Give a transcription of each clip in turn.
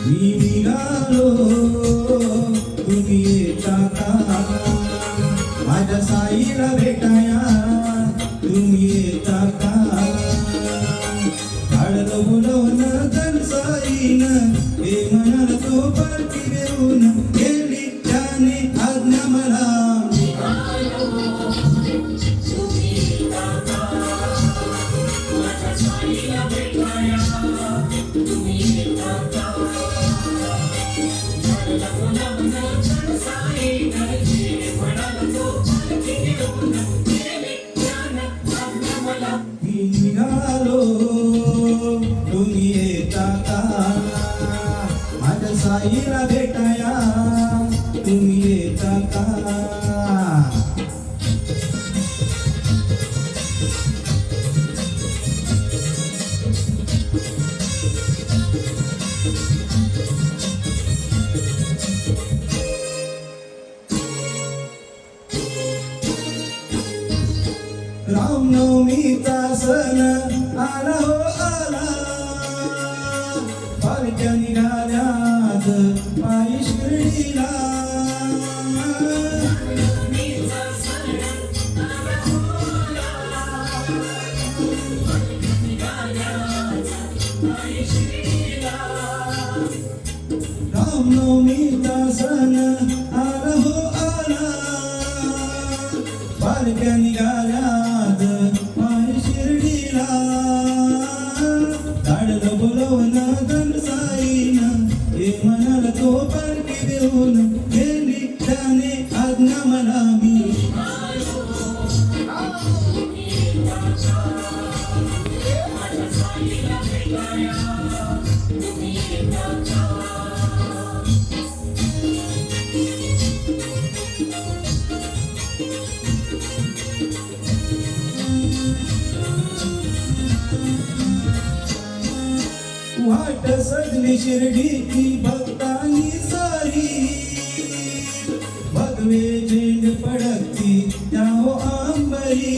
मी निघालो तुम्ही येता का माझ्या साईला भेटाया तुम्ही येता का काढलं बोलवणं तर साईनं हे म्हणाल तो पाठी घेऊन गेली त्याने आज्ञा मला निघालो तुम्ही येता का माझ्या साईला भेटाया तुम्ही येता का रामनवमीचा सण आला हो आला पालख्या निघाल्यात पायी शिर्डीला रामनवमीचा सण आला हो आला पालख्या निघाल्यात पायी शिर्डीला काढलं बोलवणं धन साईनं हे म्हणाल तो पालखी देऊन गेली त्याने आज्ञा मला मी वाट सजली शिर्डीची भक्तांनी सारी भगवे झेंड पडती त्या हो अंबरी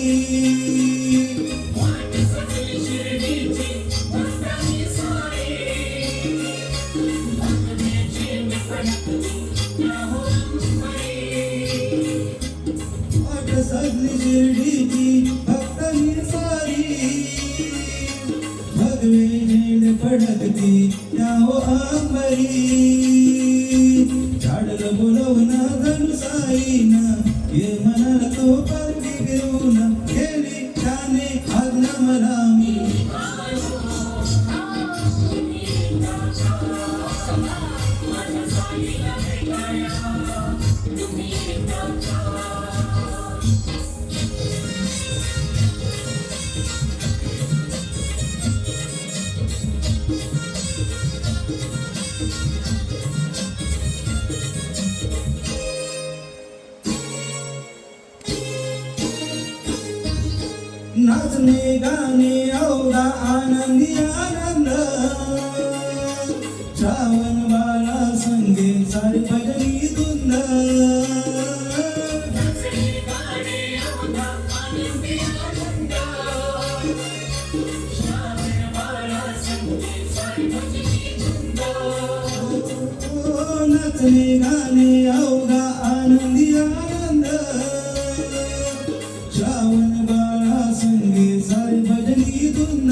वाट सजली शिर्डीची भक्तांनी सारी भगवे झेंड पडती त्या हो अंबरी काढलं बोलवणं धन साईनं हे म्हणाल तो पालखी घेऊन गेली त्याने आज्ञा मला मी नाचणे गाणे एवढा आनंदी आनंद श्रावण बाळा संगे सारी भजनी धुंद नाचणे गाणे एवढा आनंदी आनंद श्रावण बाळा संगे सारी भजनी धुंद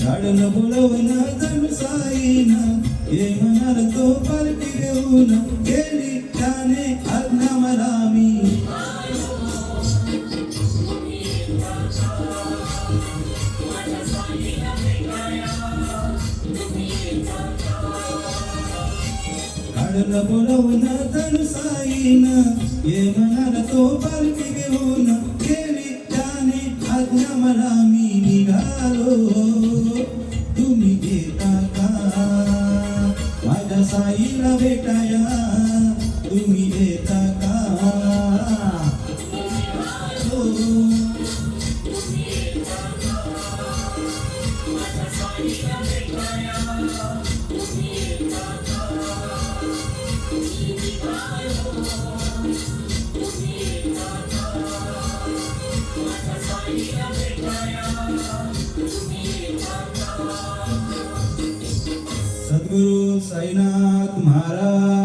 काढलं बोलवणं धन साईनं हे म्हणाल तो पालखी घेऊन गेली त्याने आज्ञा मला मी काढलं बोलवणं धन साईनं हे म्हणाल तो पालखी घेऊन गेली त्याने आज्ञा मला मी निघालो तुम्ही येता का माझ्या साईला भेटाया तुम्ही येता का Bye. सद्गुरु साईनाथ महाराज